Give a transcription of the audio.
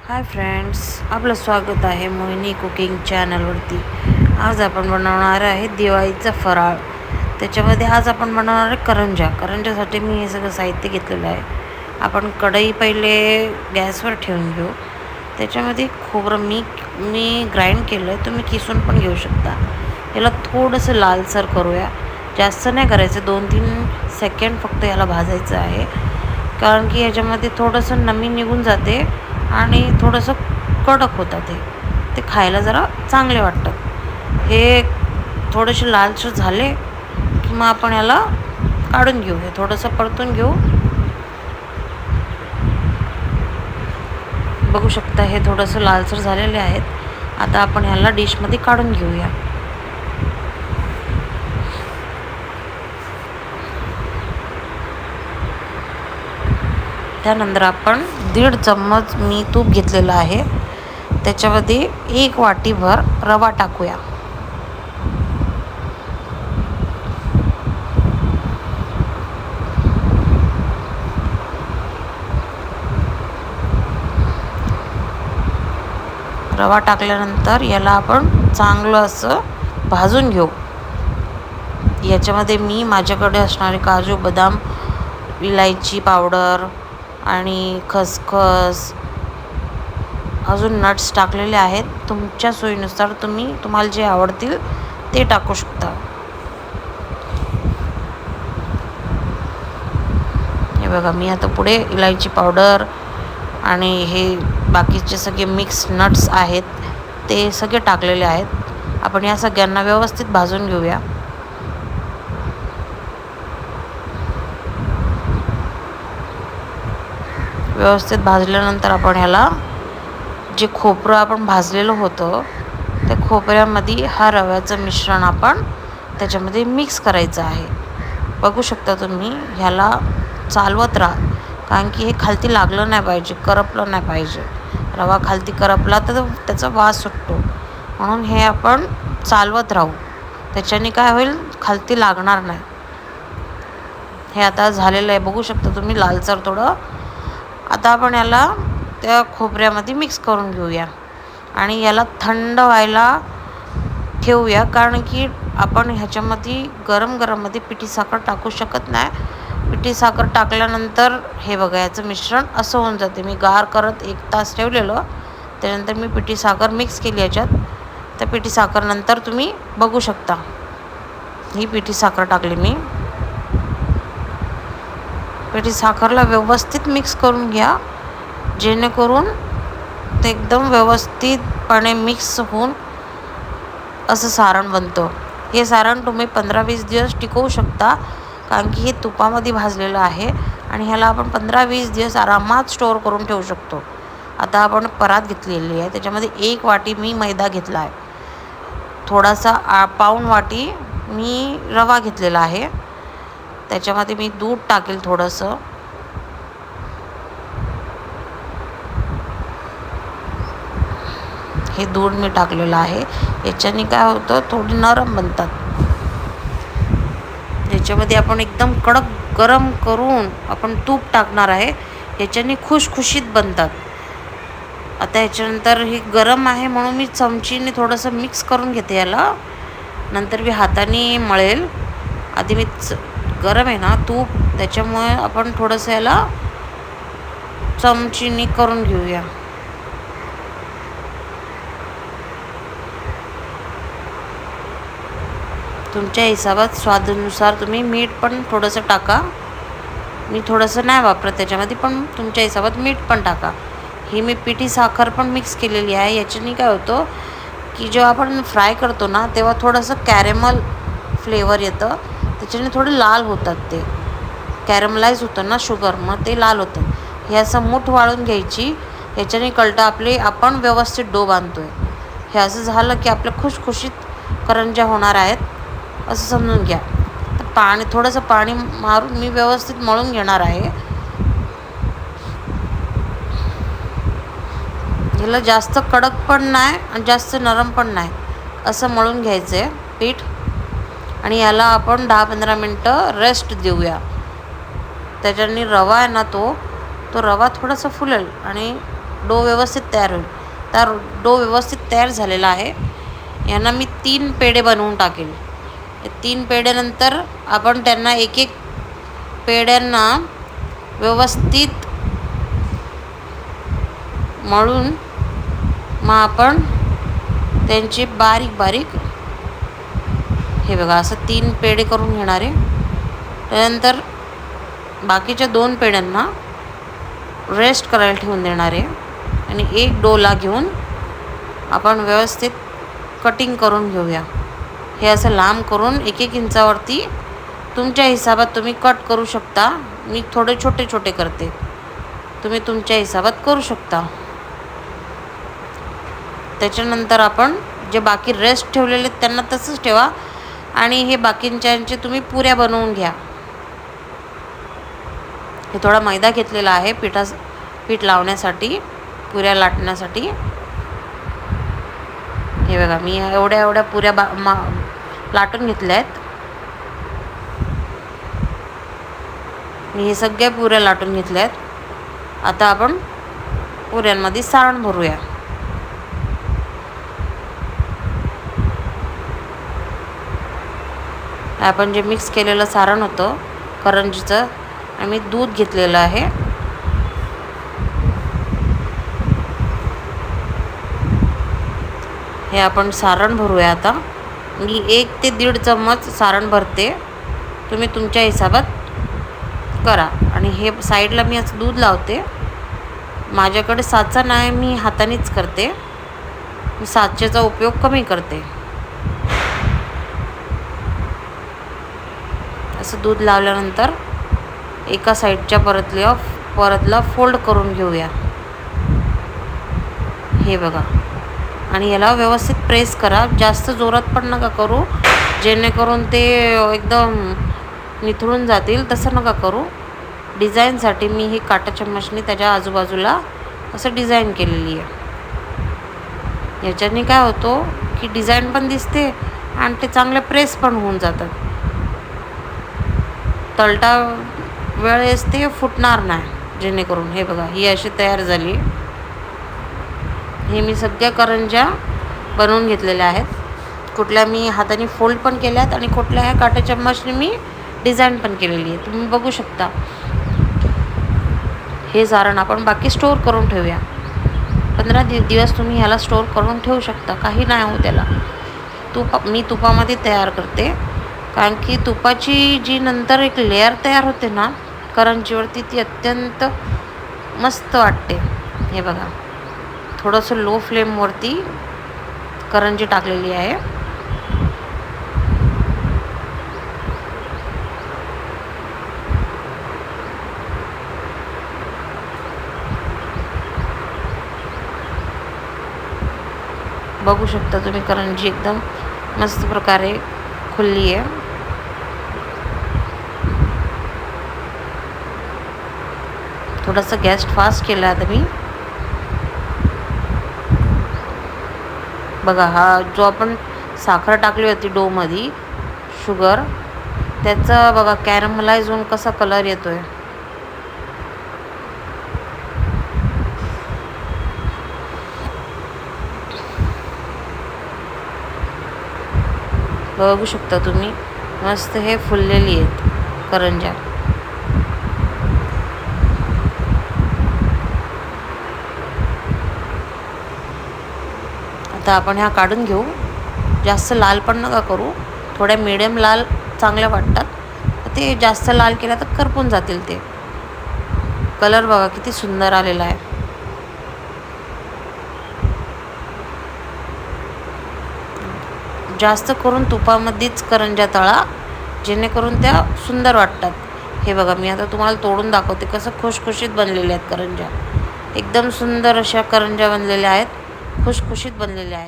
Hi friends, आपलं स्वागत आहे मोहिनी कुकिंग चॅनलवरती. आज आपण बनवणार आहे दिवाळीचा फराळ. त्याच्यामध्ये आज आपण बनवणार आहे करंजासाठी मी हे सगळं साहित्य घेतलेलं आहे. आपण कढई पहिले गॅसवर ठेवून घेऊ. त्याच्यामध्ये खोबरं मी ग्राइंड केलं आहे, तुम्ही किसून पण घेऊ शकता. याला थोडंसं लालसर करूया, जास्त नाही करायचं. 2-3 सेकंड फक्त याला भाजायचं आहे, कारण की ह्याच्यामध्ये थोडंसं नमी निघून जाते आणि थोडंसं कडक होतात. ते खायला जरा चांगले वाटतात. हे थोडेसे लालसर झाले की मग आपण याला काढून घेऊ. हे थोडंसं परतून घेऊ. बघू शकता, हे थोडंसं लालसर झालेले आहेत. आता आपण ह्याला डिशमध्ये काढून घेऊया. त्यानंतर आपण 1.5 चम्मच मी तूप घेतलेलं आहे. त्याच्यामध्ये 1 वाटीभर रवा टाकूया. रवा टाकल्यानंतर याला आपण चांगलं असं भाजून घेऊ. याच्यामध्ये मी माझ्याकडे असणारे काजू, बदाम, इलायची पावडर आणि खसखस, अजून नट्स टाकलेले आहेत. तुमच्या सोयीनुसार तुम्हाला जे आवडतील ते टाकू शकता. हे बघा, मी आता पुढे इलायची पावडर आणि हे बाकीचे सगळे मिक्स नट्स आहेत ते सगळे टाकलेले आहेत. आपण या सगळ्यांना व्यवस्थित भाजून घेऊया. व्यवस्थित भाजल्यानंतर आपण ह्याला जे खोबरं आपण भाजलेलं होतं त्या खोबऱ्यामध्ये हा रव्याचं मिश्रण आपण त्याच्यामध्ये मिक्स करायचं आहे. बघू शकता तुम्ही, ह्याला चालवत राहा, कारण की हे खालती लागलं नाही पाहिजे, करपलं नाही पाहिजे. रवा खालती करपला तर त्याचा वास सुटतो, म्हणून हे आपण चालवत राहू. त्याच्याने काय होईल, खालती लागणार नाही. हे आता झालेलं आहे, बघू शकता तुम्ही, लालसर थोडं. आता आपण याला त्या खोबऱ्यामध्ये मिक्स करून घेऊया आणि याला थंड व्हायला ठेवूया, कारण की आपण ह्याच्यामध्ये गरममध्ये पिठी साखर टाकू शकत नाही. पिठी साखर टाकल्यानंतर हे बघा, याचं मिश्रण असं होऊन जाते. मी गार करत 1 तास ठेवलेलं, त्यानंतर मी पिठी साखर मिक्स केली याच्यात. त्या पिठी साखर नंतर तुम्ही बघू शकता, ही पिठी साखर टाकली मी. पिठी साखरला व्यवस्थित मिक्स करून घ्या, जेणेकरून ते एकदम व्यवस्थितपणे मिक्स होऊन असं सारण बनतं. हे सारण तुम्ही 15-20 दिवस टिकवू शकता, कारण की हे तुपामध्ये भाजलेलं आहे आणि ह्याला आपण 15-20 दिवस आरामात स्टोअर करून ठेवू शकतो. आता आपण परात घेतलेली आहे, त्याच्यामध्ये 1 वाटी मी मैदा घेतला आहे. थोडासा पाऊण वाटी मी रवा घेतलेला आहे. त्याच्यामध्ये मी दूध टाकेल थोडंसं. हे दूध मी टाकलेलं आहे. याच्याने काय होतं, थोडी नरम बनतात. याच्यामध्ये आपण एकदम कडक गरम करून आपण तूप टाकणार आहे, याच्याने खुशखुशीत बनतात. आता याच्यानंतर हे गरम आहे म्हणून मी चमचीने थोडंसं मिक्स करून घेते याला, नंतर मी हाताने मळेल. आधी गरम आहे ना तूप, त्याच्यामुळे आपण थोडंसं याला चमचीने करून घेऊया. तुमच्या हिशोबात स्वादानुसार तुम्ही मीठ पण थोडंसं टाका. मी थोडंसं नाही वापरत त्याच्यामध्ये, पण तुमच्या हिशोबात मीठ पण टाका. ही मी पिठी साखर पण मिक्स केलेली आहे. याच्याने काय होतं की जेव्हा आपण फ्राय करतो ना, तेव्हा थोडंसं कॅरेमल फ्लेवर येतं, त्याच्याने थोडे लाल होतात. ते कॅरमलाइज होतं ना शुगर, मग ते लाल होतं. हे असं मूठ वाळून घ्यायची, याच्याने कळतं आपण व्यवस्थित डो बांधतो आहे. हे असं झालं की आपल्या खुशखुशीत करंज्या होणार आहेत असं समजून घ्या. तर थोडंसं पाणी मारून मी व्यवस्थित मळून घेणार आहे. याला जास्त कडक पण नाही आणि जास्त नरम पण नाही, असं मळून घ्यायचं आहे पीठ. आणि याला आपण 10-15 मिनटं रेस्ट देऊया. त्याच्याने रवा आहे ना, तो रवा थोडासा फुलेल आणि डो व्यवस्थित तयार होईल. तर डो व्यवस्थित तयार झालेला आहे. यांना मी 3 पेढे बनवून टाकेल. 3 पेढ्यानंतर आपण त्यांना एक एक पेढ्यांना व्यवस्थित मळून मग आपण त्यांची बारीक बारीक हे बघा असं 3 पेढे करून घेणार आहे. त्यानंतर बाकीच्या 2 पेढ्यांना रेस्ट करायला ठेवून देणार आहे आणि एक डोला घेऊन आपण व्यवस्थित कटिंग करून घेऊया. हे असं लांब करून 1-1 इंचावरती तुमच्या हिसाबात तुम्ही कट करू शकता. मी थोडे छोटे छोटे करते, तुम्ही तुमच्या हिसाबात करू शकता. त्याच्यानंतर आपण जे बाकी रेस्ट ठेवलेले त्यांना तसंच ठेवा आणि हे बाकींच्यांचे तुम्ही पुऱ्या बनवून घ्या. हे थोडा मैदा घेतलेला आहे पीठ लावण्यासाठी, पुऱ्या लाटण्यासाठी. हे बघा मी एवढ्या पुऱ्या लाटून घेतल्या आहेत. मी हे सगळ्या पुऱ्या लाटून घेतल्या आहेत. आता आपण पुऱ्यांमध्ये सारण भरूया. आपण जे मिक्स केलेलं सारण होतं करंजीचं, आम्ही दूध घेतलेलं आहे. हे आपण सारण भरूया. आता मी 1 ते 1.5 चम्मच सारण भरते, तुम्ही तुमच्या हिसाबात करा. आणि हे साईडला मी असं दूध लावते. माझ्याकडे साचा नाही, मी हातानेच करते. मी साचेचा उपयोग कमी करते. असं दूध लावल्यानंतर एका साईडच्या परतला फोल्ड करून घेऊया. हे बघा आणि याला व्यवस्थित प्रेस करा. जास्त जोरात पण नका करू, जेणेकरून ते एकदम निथळून जातील, तसं नका करू. डिझाईनसाठी मी ही काटा चम्मचनी त्याच्या आजूबाजूला असं डिझाईन केलेली आहे. याच्याने काय होतो की डिझाईन पण दिसते आणि ते चांगले प्रेस पण होऊन जातात. तळटा वेळेस ते फुटणार नाही, जेणेकरून. हे बघा ही अशी तयार झाली. हे मी सगळ्या करंज्या बनवून घेतलेल्या आहेत. कुठल्या मी हाताने फोल्ड पण केल्या आहेत आणि कुठल्या ह्या काटा चम्मचने मी डिझाईन पण केलेली आहे, तुम्ही बघू शकता. हे सारण आपण बाकी स्टोअर करून ठेवूया. 15 दिवस तुम्ही ह्याला स्टोअर करून ठेवू शकता, काही नाही होत त्याला. मी तुपामध्ये तयार करते, कारण की तुपाची जी नंतर एक लेअर तयार होते ना करंजीवरती, ती अत्यंत मस्त वाटते. हे बघा थोडंसं लो फ्लेमवरती करंजी टाकलेली आहे. बघू शकता तुम्ही करंजी एकदम मस्त प्रकारे खुलली आहे. थोडंसं गॅस फास्ट केला आता मी. बघा हा जो आपण साखर टाकली होती डोमध्ये, शुगर, त्याचा बघा कॅरमलाइज होऊन कसा कलर येतोय. बघू शकता तुम्ही, मस्त हे फुललेली आहेत करंज्या. आता आपण ह्या काढून घेऊ. जास्त लाल पण नका करू, थोड्या मिडियम लाल चांगल्या वाटतात. ते जास्त लाल केला तर करपून जातील ते. कलर बघा किती सुंदर आलेला आहे. जास्त करून तुपामध्येच करंज्या तळा, जेणेकरून त्या सुंदर वाटतात. हे बघा मी आता तुम्हाला तोडून दाखवते कसं खुशखुशीत बनलेल्या आहेत करंज्या. एकदम सुंदर अशा करंज्या बनलेल्या आहेत, खुशखुशीत बनलेल्या आहेत.